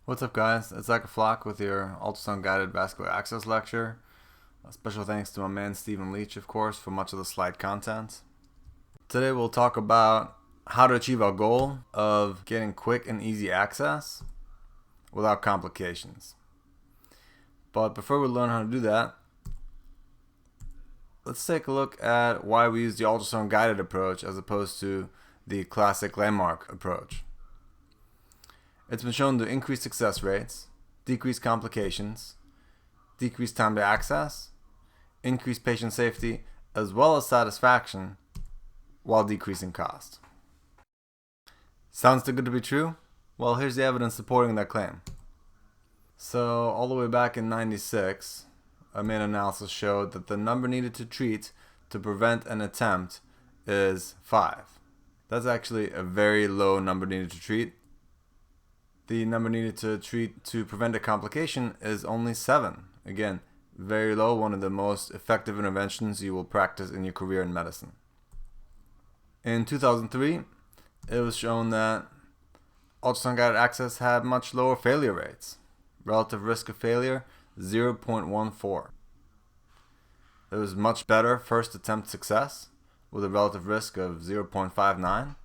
What's up, guys? It's Flach with your ultrasound guided vascular access lecture. A special thanks to my man Stephen Leach, of course, for much of the slide content. Today we'll talk about how to achieve our goal of getting quick and easy access without complications. But before we learn how to do that, let's take a look at why we use the ultrasound guided approach as opposed to the classic landmark approach. It's been shown to increase success rates, decrease complications, decrease time to access, increase patient safety, as well as satisfaction, while decreasing cost. Sounds too good to be true? Well, here's the evidence supporting that claim. So, all the way back in '96, a meta-analysis showed that the number needed to treat to prevent an attempt is 5. That's actually a very low number needed to treat. The number needed to treat to prevent a complication is only 7. Again, very low, one of the most effective interventions you will practice in your career in medicine. In 2003, it was shown that ultrasound guided access had much lower failure rates. Relative risk of failure, 0.14. There was much better first attempt success with a relative risk of 0.59.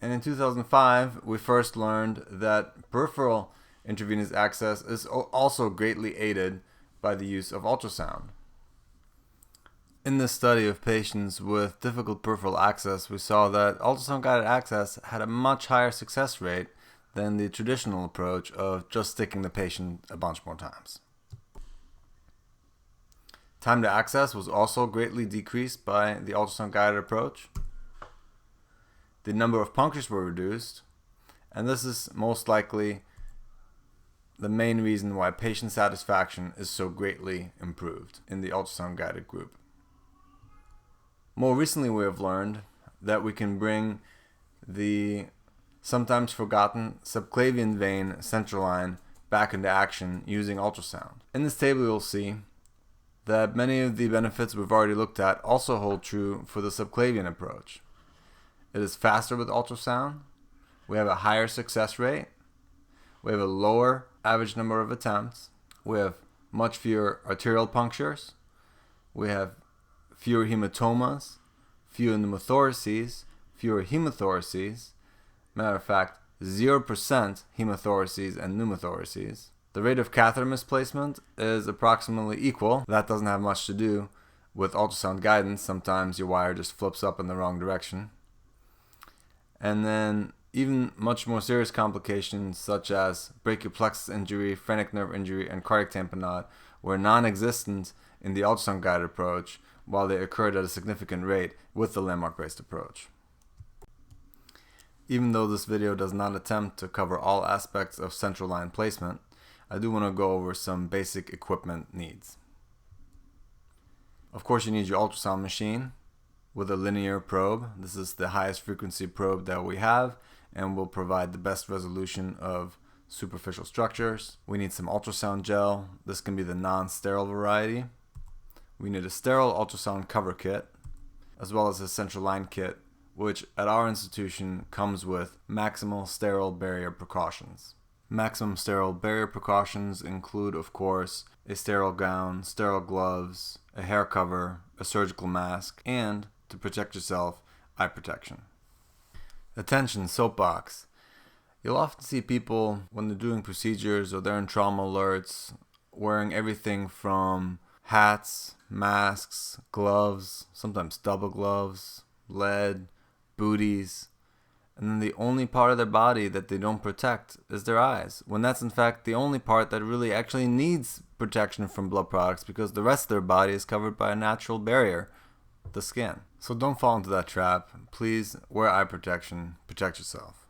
And in 2005, we first learned that peripheral intravenous access is also greatly aided by the use of ultrasound. In this study of patients with difficult peripheral access, we saw that ultrasound-guided access had a much higher success rate than the traditional approach of just sticking the patient a bunch more times. Time to access was also greatly decreased by the ultrasound-guided approach. The number of punctures were reduced, and this is most likely the main reason why patient satisfaction is so greatly improved in the ultrasound guided group. More recently, we have learned that we can bring the sometimes forgotten subclavian vein central line back into action using ultrasound. In this table, you'll see that many of the benefits we've already looked at also hold true for the subclavian approach. It is faster with ultrasound. We have a higher success rate. We have a lower average number of attempts. We have much fewer arterial punctures. We have fewer hematomas, fewer pneumothoraces, fewer hemothoraces. Matter of fact, 0% hemothoraces and pneumothoraces. The rate of catheter misplacement is approximately equal. That doesn't have much to do with ultrasound guidance. Sometimes your wire just flips up in the wrong direction. And then even much more serious complications such as brachial plexus injury, phrenic nerve injury, and cardiac tamponade were non-existent in the ultrasound-guided approach, while they occurred at a significant rate with the landmark-based approach. Even though this video does not attempt to cover all aspects of central line placement, I do want to go over some basic equipment needs. Of course, you need your ultrasound machine with a linear probe. This is the highest frequency probe that we have and will provide the best resolution of superficial structures. We need some ultrasound gel. This can be the non-sterile variety. We need a sterile ultrasound cover kit, as well as a central line kit, which at our institution comes with maximal sterile barrier precautions. Maximum sterile barrier precautions include, of course, a sterile gown, sterile gloves, a hair cover, a surgical mask, and, to protect yourself, eye protection. Attention, soapbox. You'll often see people when they're doing procedures or they're in trauma alerts wearing everything from hats, masks, gloves, sometimes double gloves, lead, booties, and then the only part of their body that they don't protect is their eyes, when that's in fact the only part that really actually needs protection from blood products because the rest of their body is covered by a natural barrier, the skin. So don't fall into that trap. Please wear eye protection, protect yourself.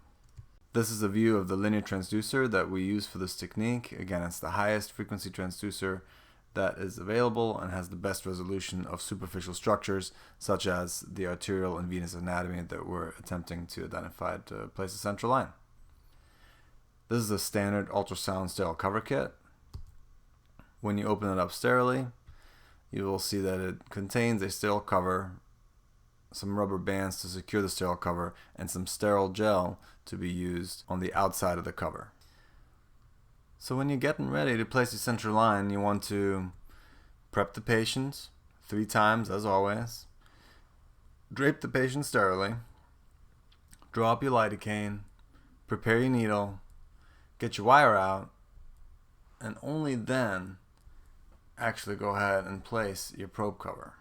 This is a view of the linear transducer that we use for this technique. Again, it's the highest frequency transducer that is available and has the best resolution of superficial structures such as the arterial and venous anatomy that we're attempting to identify to place a central line. This is a standard ultrasound sterile cover kit. When you open it up sterilely, you will see that it contains a sterile cover, some rubber bands to secure the sterile cover, and some sterile gel to be used on the outside of the cover. So when you're getting ready to place your central line, you want to prep the patient 3 times as always, drape the patient sterilely, draw up your lidocaine, prepare your needle, get your wire out, and only then actually go ahead and place your probe cover.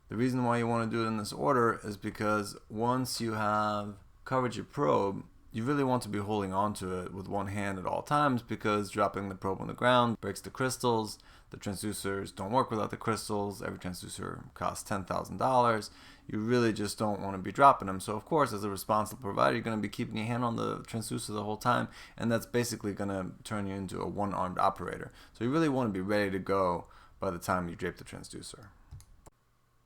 The reason why you want to do it in this order is because once you have covered your probe, you really want to be holding on to it with one hand at all times, because dropping the probe on the ground breaks the crystals. The transducers don't work without the crystals. Every transducer costs $10,000. You really just don't want to be dropping them. So of course, as a responsible provider, you're going to be keeping your hand on the transducer the whole time, and that's basically going to turn you into a one-armed operator. So you really want to be ready to go by the time you drape the transducer.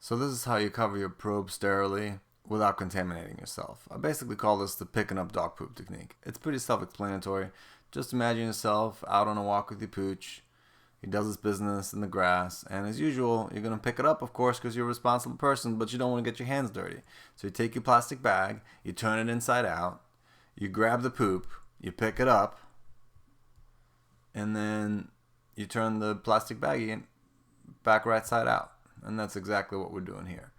So this is how you cover your probe sterilely without contaminating yourself. I basically call this the picking up dog poop technique. It's pretty self-explanatory. Just imagine yourself out on a walk with your pooch. He does his business in the grass, and as usual, you're going to pick it up, of course, because you're a responsible person, but you don't want to get your hands dirty. So you take your plastic bag, you turn it inside out, you grab the poop, you pick it up, and then you turn the plastic baggie back right side out. And that's exactly what we're doing here.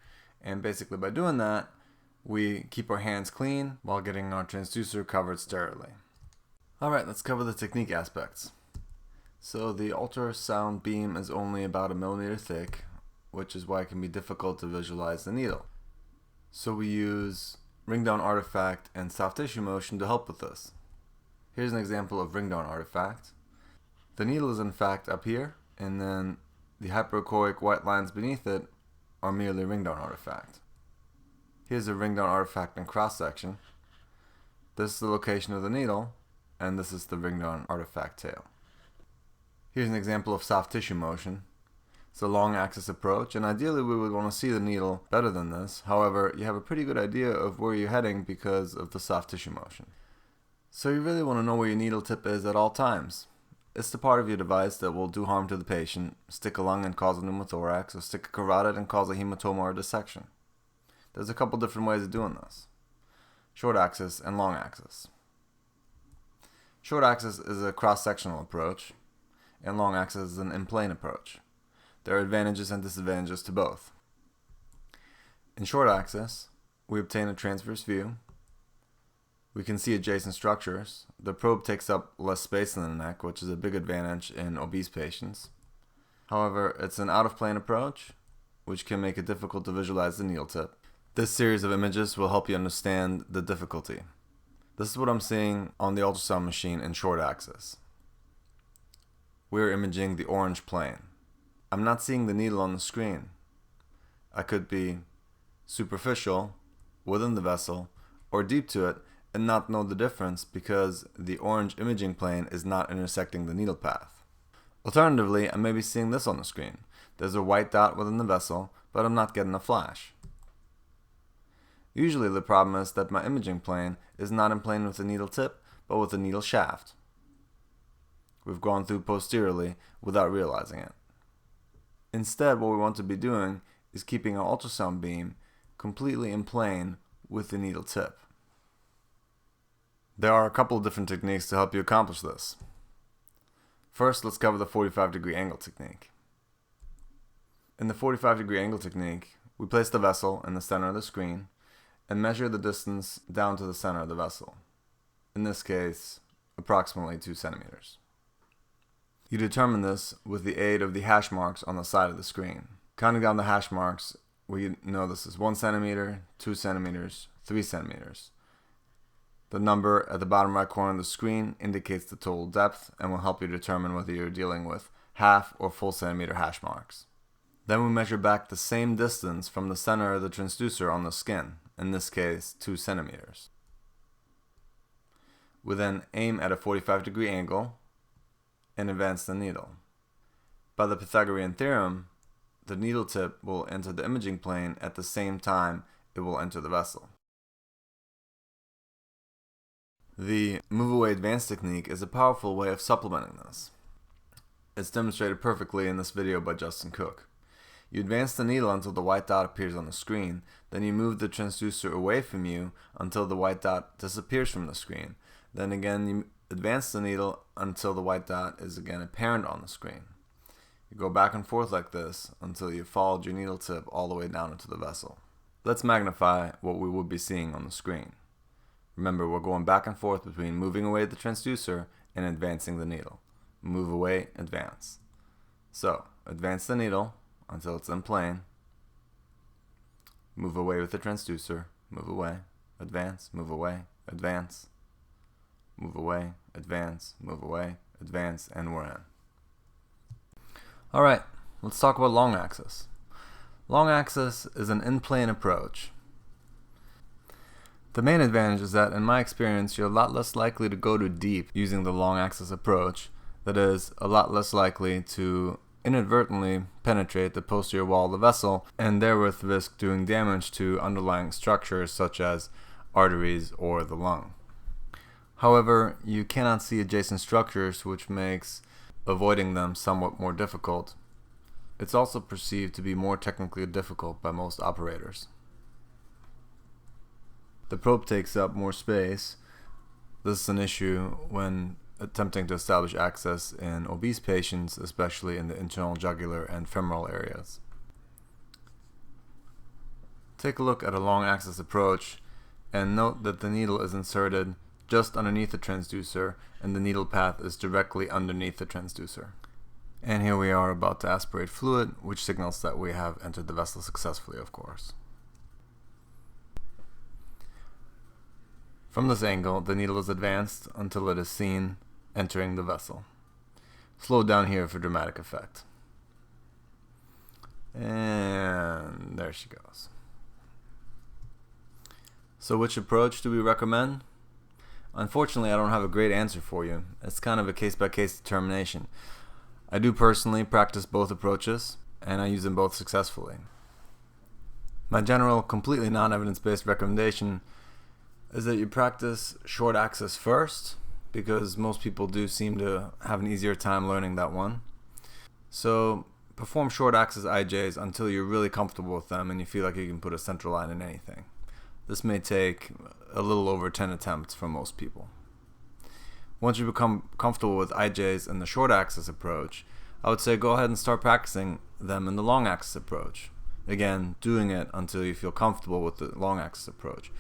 And basically by doing that, we keep our hands clean while getting our transducer covered sterilely. Alright, let's cover the technique aspects. So the ultrasound beam is only about 1 millimeter thick, which is why it can be difficult to visualize the needle. So we use ring down artifact and soft tissue motion to help with this. Here's an example of ring down artifact. The needle is in fact up here, and then the hyperechoic white lines beneath it are merely ring down artifact. Here's a ring down artifact in cross section. This is the location of the needle, and this is the ring down artifact tail. Here's an example of soft tissue motion. It's a long axis approach, and ideally we would want to see the needle better than this. However, you have a pretty good idea of where you're heading because of the soft tissue motion. So you really want to know where your needle tip is at all times. It's the part of your device that will do harm to the patient, stick a lung and cause a pneumothorax, or stick a carotid and cause a hematoma or dissection. There's a couple different ways of doing this. Short axis and long axis. Short axis is a cross-sectional approach, and long axis is an in-plane approach. There are advantages and disadvantages to both. In short axis, we obtain a transverse view. We can see adjacent structures. The probe takes up less space in the neck, which is a big advantage in obese patients. However, it's an out-of-plane approach, which can make it difficult to visualize the needle tip. This series of images will help you understand the difficulty. This is what I'm seeing on the ultrasound machine in short axis. We're imaging the orange plane. I'm not seeing the needle on the screen. I could be superficial, within the vessel, or deep to it, and not know the difference because the orange imaging plane is not intersecting the needle path. Alternatively, I may be seeing this on the screen. There's a white dot within the vessel, but I'm not getting a flash. Usually the problem is that my imaging plane is not in plane with the needle tip, but with the needle shaft. We've gone through posteriorly without realizing it. Instead, what we want to be doing is keeping our ultrasound beam completely in plane with the needle tip. There are a couple of different techniques to help you accomplish this. First, let's cover the 45-degree angle technique. In the 45-degree angle technique, we place the vessel in the center of the screen and measure the distance down to the center of the vessel. In this case, approximately 2 centimeters. You determine this with the aid of the hash marks on the side of the screen. Counting down the hash marks, we know this is 1 centimeter, 2 centimeters, 3 centimeters. The number at the bottom right corner of the screen indicates the total depth and will help you determine whether you're dealing with half or full centimeter hash marks. Then we measure back the same distance from the center of the transducer on the skin, in this case 2 centimeters. We then aim at a 45-degree angle and advance the needle. By the Pythagorean theorem, the needle tip will enter the imaging plane at the same time it will enter the vessel. The move away advance technique is a powerful way of supplementing this. It's demonstrated perfectly in this video by Justin Cook. You advance the needle until the white dot appears on the screen, then you move the transducer away from you until the white dot disappears from the screen. Then again you advance the needle until the white dot is again apparent on the screen. You go back and forth like this until you've followed your needle tip all the way down into the vessel. Let's magnify what we would be seeing on the screen. Remember, we're going back and forth between moving away the transducer and advancing the needle. Move away, advance. So, advance the needle until it's in plane. Move away with the transducer. Move away, advance, move away, advance. Move away, advance, move away, advance, and we're in. Alright, let's talk about long axis. Long axis is an in-plane approach. The main advantage is that, in my experience, you're a lot less likely to go too deep using the long axis approach. That is, a lot less likely to inadvertently penetrate the posterior wall of the vessel and therewith risk doing damage to underlying structures such as arteries or the lung. However, you cannot see adjacent structures, which makes avoiding them somewhat more difficult. It's also perceived to be more technically difficult by most operators. The probe takes up more space. This is an issue when attempting to establish access in obese patients, especially in the internal jugular and femoral areas. Take a look at a long axis approach and note that the needle is inserted just underneath the transducer and the needle path is directly underneath the transducer. And here we are about to aspirate fluid, which signals that we have entered the vessel successfully, of course. From this angle, the needle is advanced until it is seen entering the vessel. Slow down here for dramatic effect. And there she goes. So which approach do we recommend? Unfortunately, I don't have a great answer for you. It's kind of a case-by-case determination. I do personally practice both approaches, and I use them both successfully. My general, completely non-evidence-based recommendation is that you practice short axis first, because most people do seem to have an easier time learning that one. So perform short axis IJs until you're really comfortable with them and you feel like you can put a central line in anything. This may take a little over 10 attempts for most people. Once you become comfortable with IJs in the short axis approach, I would say go ahead and start practicing them in the long axis approach. Again, doing it until you feel comfortable with the long axis approach.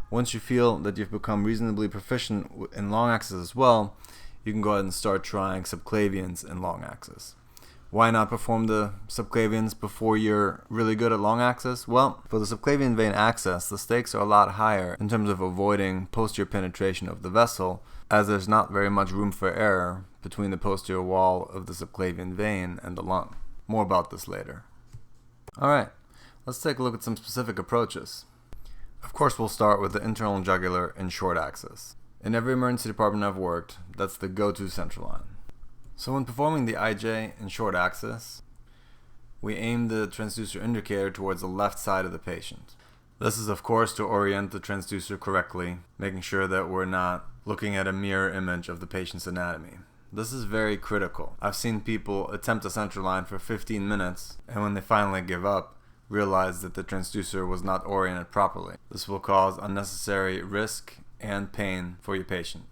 Once you feel that you've become reasonably proficient in long axis as well, you can go ahead and start trying subclavians in long axis. Why not perform the subclavians before you're really good at long axis? Well, for the subclavian vein access, the stakes are a lot higher in terms of avoiding posterior penetration of the vessel, as there's not very much room for error between the posterior wall of the subclavian vein and the lung. More about this later. Alright, let's take a look at some specific approaches. Of course, we'll start with the internal jugular in short axis. In every emergency department I've worked, that's the go-to central line. So when performing the IJ in short axis, we aim the transducer indicator towards the left side of the patient. This is of course to orient the transducer correctly, making sure that we're not looking at a mirror image of the patient's anatomy. This is very critical. I've seen people attempt a central line for 15 minutes, and when they finally give up, realize that the transducer was not oriented properly. This will cause unnecessary risk and pain for your patient.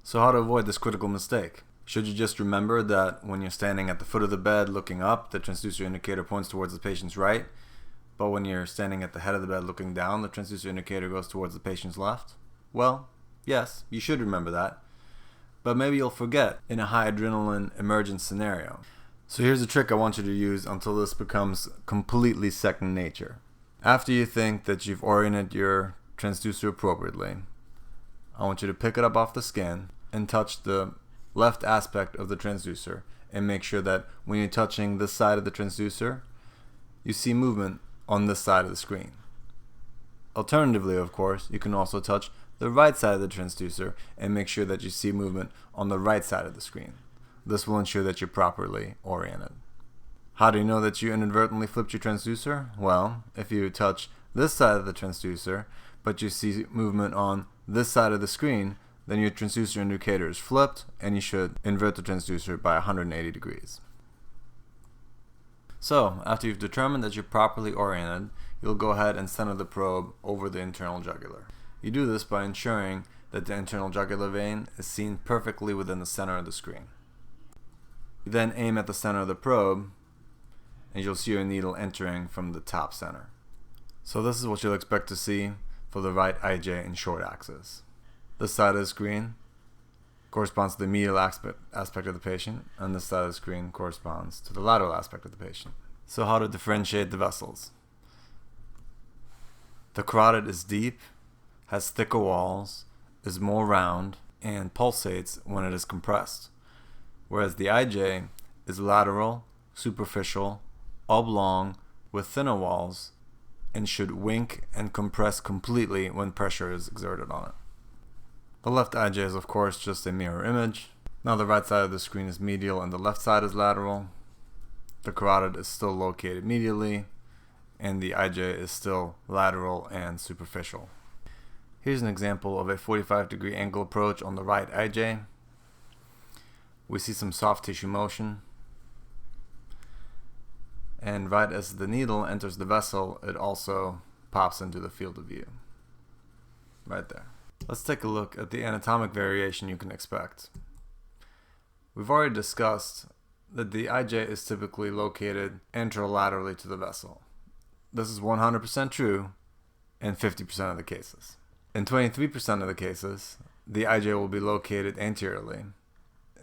So how to avoid this critical mistake? Should you just remember that when you're standing at the foot of the bed looking up, the transducer indicator points towards the patient's right, but when you're standing at the head of the bed looking down, the transducer indicator goes towards the patient's left? Well, yes, you should remember that, but maybe you'll forget in a high adrenaline emergent scenario. So here's a trick I want you to use until this becomes completely second nature. After you think that you've oriented your transducer appropriately, I want you to pick it up off the skin and touch the left aspect of the transducer and make sure that when you're touching this side of the transducer, you see movement on this side of the screen. Alternatively, of course, you can also touch the right side of the transducer and make sure that you see movement on the right side of the screen. This will ensure that you're properly oriented. How do you know that you inadvertently flipped your transducer? Well, if you touch this side of the transducer, but you see movement on this side of the screen, then your transducer indicator is flipped, and you should invert the transducer by 180 degrees. So, after you've determined that you're properly oriented, you'll go ahead and center the probe over the internal jugular. You do this by ensuring that the internal jugular vein is seen perfectly within the center of the screen. You then aim at the center of the probe, and you'll see your needle entering from the top center. So this is what you'll expect to see for the right IJ in short axis. This side of the screen corresponds to the medial aspect of the patient, and this side of the screen corresponds to the lateral aspect of the patient. So how to differentiate the vessels? The carotid is deep, has thicker walls, is more round, and pulsates when it is compressed, whereas the IJ is lateral, superficial, oblong, with thinner walls, and should wink and compress completely when pressure is exerted on it. The left IJ is of course just a mirror image. Now the right side of the screen is medial and the left side is lateral. The carotid is still located medially, and the IJ is still lateral and superficial. Here's an example of a 45-degree angle approach on the right IJ. We see some soft tissue motion, and right as the needle enters the vessel, it also pops into the field of view. Right there. Let's take a look at the anatomic variation you can expect. We've already discussed that the IJ is typically located anterolaterally to the vessel. This is 100% true in 50% of the cases. In 23% of the cases, the IJ will be located anteriorly.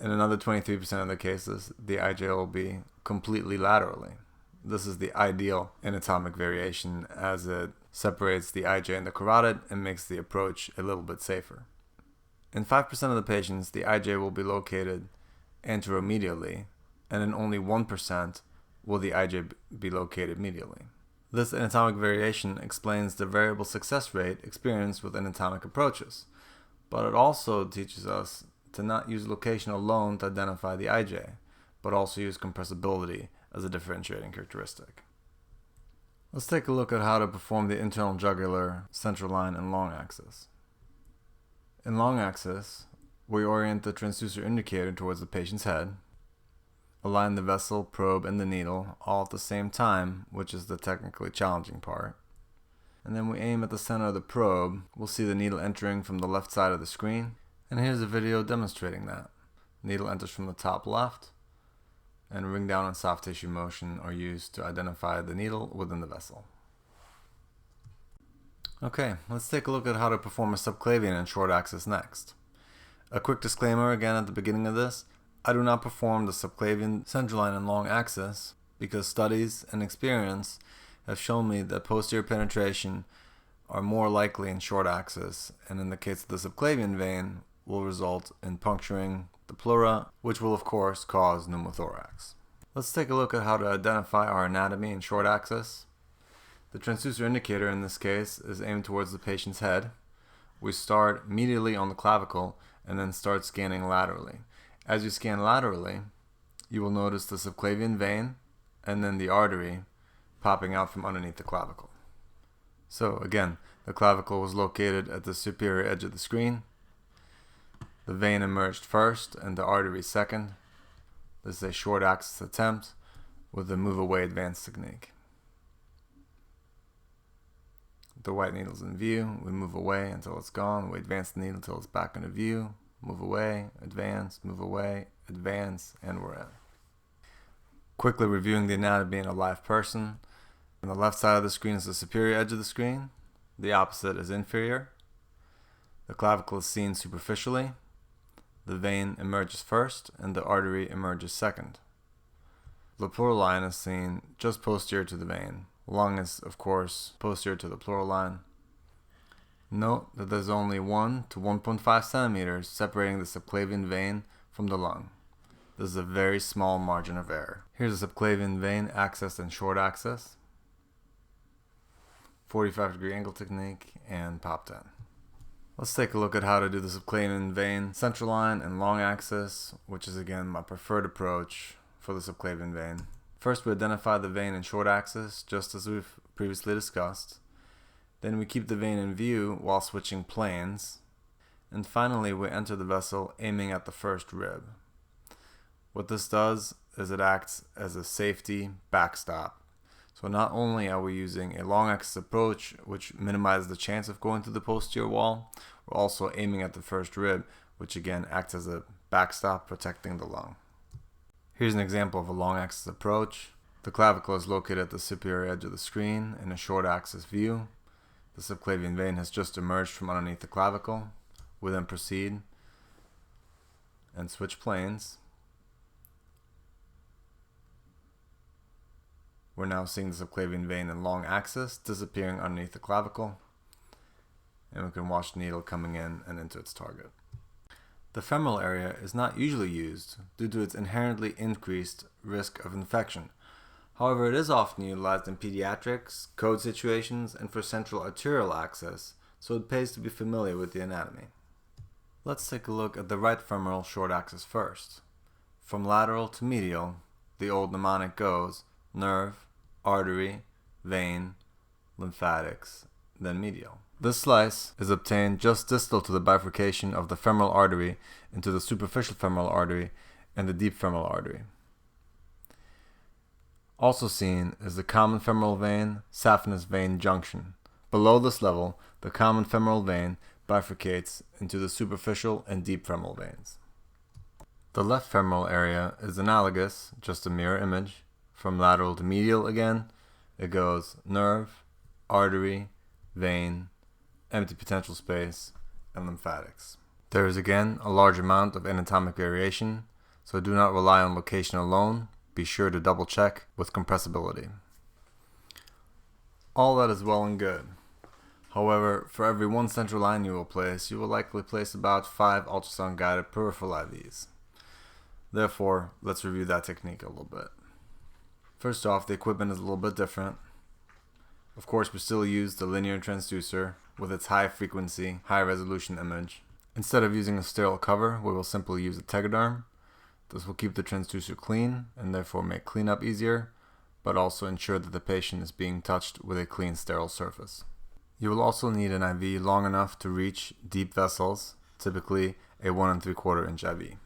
In another 23% of the cases, the IJ will be completely laterally. This is the ideal anatomic variation, as it separates the IJ and the carotid and makes the approach a little bit safer. In 5% of the patients, the IJ will be located anteromedially, and in only 1% will the IJ be located medially. This anatomic variation explains the variable success rate experienced with anatomic approaches, but it also teaches us to not use location alone to identify the IJ, but also use compressibility as a differentiating characteristic. Let's take a look at how to perform the internal jugular, central line, and long axis. In long axis, we orient the transducer indicator towards the patient's head, align the vessel, probe, and the needle all at the same time, which is the technically challenging part. And then we aim at the center of the probe. We'll see the needle entering from the left side of the screen, and here's a video demonstrating that. Needle enters from the top left, and ring down and soft tissue motion are used to identify the needle within the vessel. Okay, let's take a look at how to perform a subclavian in short axis next. A quick disclaimer again at the beginning of this: I do not perform the subclavian, central line, and long axis because studies and experience have shown me that posterior penetration are more likely in short axis, and in the case of the subclavian vein will result in puncturing the pleura, which will of course cause pneumothorax. Let's take a look at how to identify our anatomy in short axis. The transducer indicator in this case is aimed towards the patient's head. We start medially on the clavicle and then start scanning laterally. As you scan laterally, you will notice the subclavian vein and then the artery popping out from underneath the clavicle. So again, the clavicle was located at the superior edge of the screen. The vein emerged first and the artery second. This is a short axis attempt with a move away advance technique. The white needle's in view. We move away until it's gone. We advance the needle until it's back into view. Move away, advance, move away, advance, and we're in. Quickly reviewing the anatomy in a live person. On the left side of the screen is the superior edge of the screen. The opposite is inferior. The clavicle is seen superficially. The vein emerges first and the artery emerges second. The pleural line is seen just posterior to the vein. Lung is, of course, posterior to the pleural line. Note that there's only 1 to 1.5 centimeters separating the subclavian vein from the lung. This is a very small margin of error. Here's a subclavian vein accessed in short axis, 45-degree angle technique, and popped in. Let's take a look at how to do the subclavian vein central line and long axis, which is again my preferred approach for the subclavian vein. First, we identify the vein in short axis, just as we've previously discussed. Then we keep the vein in view while switching planes. And finally, we enter the vessel aiming at the first rib. What this does is it acts as a safety backstop. So not only are we using a long axis approach, which minimizes the chance of going through the posterior wall, we're also aiming at the first rib, which again acts as a backstop protecting the lung. Here's an example of a long axis approach. The clavicle is located at the superior edge of the screen in a short axis view. The subclavian vein has just emerged from underneath the clavicle. We then proceed and switch planes. We're now seeing the subclavian vein in long axis disappearing underneath the clavicle, and we can watch the needle coming in and into its target. The femoral area is not usually used due to its inherently increased risk of infection. However, it is often utilized in pediatrics, code situations, and for central arterial access, so it pays to be familiar with the anatomy. Let's take a look at the right femoral short axis first. From lateral to medial, the old mnemonic goes nerve, artery, vein, lymphatics, then medial. This slice is obtained just distal to the bifurcation of the femoral artery into the superficial femoral artery and the deep femoral artery. Also seen is the common femoral vein, saphenous vein junction. Below this level, the common femoral vein bifurcates into the superficial and deep femoral veins. The left femoral area is analogous, just a mirror image. From lateral to medial again, it goes nerve, artery, vein, empty potential space, and lymphatics. There is again a large amount of anatomic variation, so do not rely on location alone. Be sure to double check with compressibility. All that is well and good. However, for every one central line you will place, you will likely place about 5 ultrasound guided peripheral IVs. Therefore, let's review that technique a little bit. First off, the equipment is a little bit different. Of course, we still use the linear transducer with its high frequency, high resolution image. Instead of using a sterile cover, we will simply use a tegaderm. This will keep the transducer clean and therefore make cleanup easier, but also ensure that the patient is being touched with a clean sterile surface. You will also need an IV long enough to reach deep vessels, typically a 1 3/4 inch IV.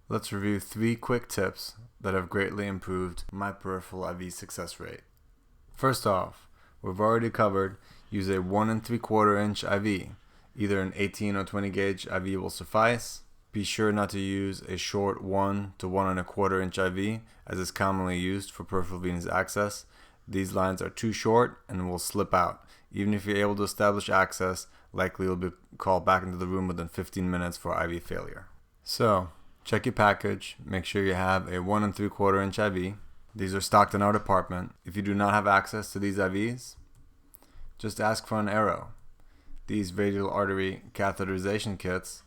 Let's review 3 quick tips that have greatly improved my peripheral IV success rate. First off, we've already covered use a 1 3/4 inch IV. Either an 18 or 20 gauge IV will suffice. Be sure not to use a short 1 to 1 1/4 inch IV as is commonly used for peripheral venous access. These lines are too short and will slip out. Even if you're able to establish access, likely you'll be called back into the room within 15 minutes for IV failure. So, check your package, make sure you have a 1 3/4 inch IV. These are stocked in our department. If you do not have access to these IVs, just ask for an arrow. These radial artery catheterization kits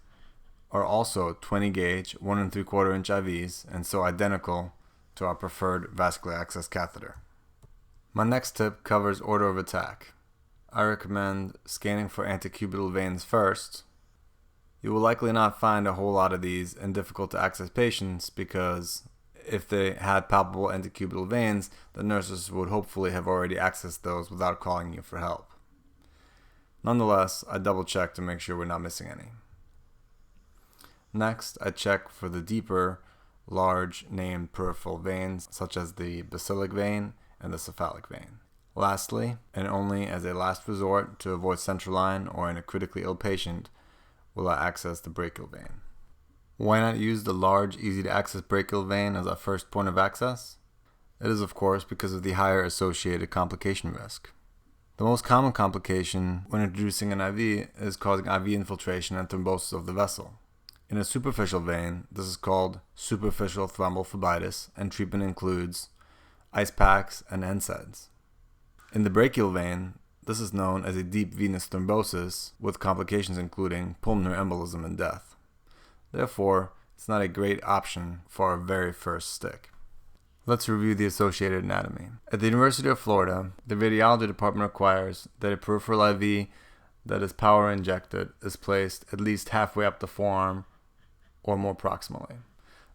are also 20 gauge 1 3/4 inch IVs and so identical to our preferred vascular access catheter. My next tip covers order of attack. I recommend scanning for antecubital veins first. You will likely not find a whole lot of these in difficult to access patients because if they had palpable antecubital veins, the nurses would hopefully have already accessed those without calling you for help. Nonetheless, I double check to make sure we're not missing any. Next, I check for the deeper, large named peripheral veins such as the basilic vein and the cephalic vein. Lastly, and only as a last resort to avoid central line or in a critically ill patient, will I access the brachial vein. Why not use the large, easy to access brachial vein as our first point of access? It is of course because of the higher associated complication risk. The most common complication when introducing an IV is causing IV infiltration and thrombosis of the vessel. In a superficial vein, this is called superficial thrombophlebitis, and treatment includes ice packs and NSAIDs. In the brachial vein, this is known as a deep venous thrombosis, with complications including pulmonary embolism and death. Therefore, it's not a great option for our very first stick. Let's review the associated anatomy. At the University of Florida, the radiology department requires that a peripheral IV that is power injected is placed at least halfway up the forearm or more proximally.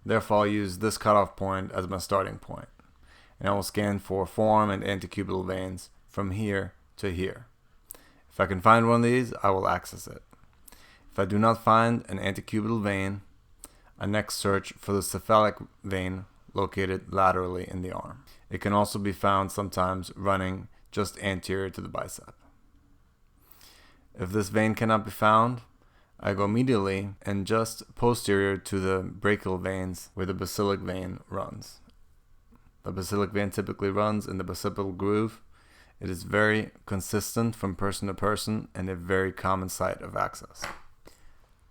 Therefore, I'll use this cutoff point as my starting point, and I will scan for forearm and antecubital veins from here to here. If I can find one of these, I will access it. If I do not find an antecubital vein, I next search for the cephalic vein located laterally in the arm. It can also be found sometimes running just anterior to the bicep. If this vein cannot be found, I go medially and just posterior to the brachial veins where the basilic vein runs. The basilic vein typically runs in the basipital groove. It is very consistent from person to person and a very common site of access.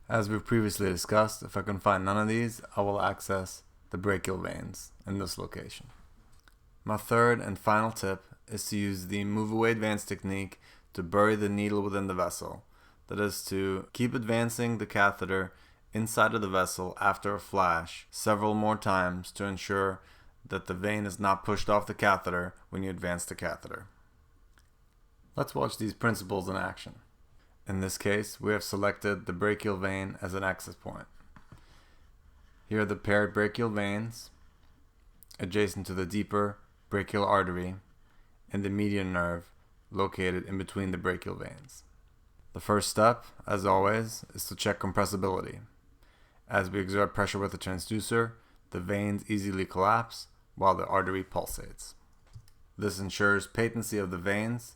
As we've previously discussed, if I can find none of these, I will access the brachial veins in this location. My third and final tip is to use the move away advance technique to bury the needle within the vessel. That is to keep advancing the catheter inside of the vessel after a flash several more times to ensure that the vein is not pushed off the catheter when you advance the catheter. Let's watch these principles in action. In this case, we have selected the brachial vein as an access point. Here are the paired brachial veins adjacent to the deeper brachial artery and the median nerve located in between the brachial veins. The first step, as always, is to check compressibility. As we exert pressure with the transducer, the veins easily collapse while the artery pulsates. This ensures patency of the veins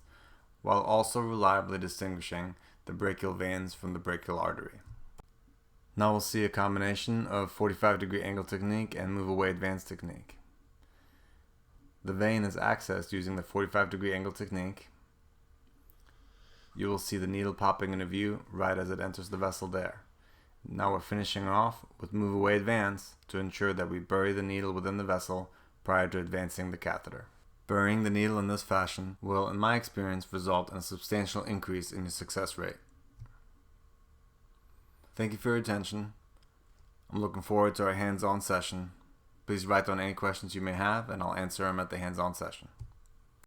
while also reliably distinguishing the brachial veins from the brachial artery. Now we'll see a combination of 45-degree angle technique and move away advance technique. The vein is accessed using the 45-degree angle technique. You will see the needle popping into view right as it enters the vessel there. Now we're finishing off with move away advance to ensure that we bury the needle within the vessel prior to advancing the catheter. Burying the needle in this fashion will, in my experience, result in a substantial increase in your success rate. Thank you for your attention. I'm looking forward to our hands-on session. Please write down any questions you may have and I'll answer them at the hands-on session.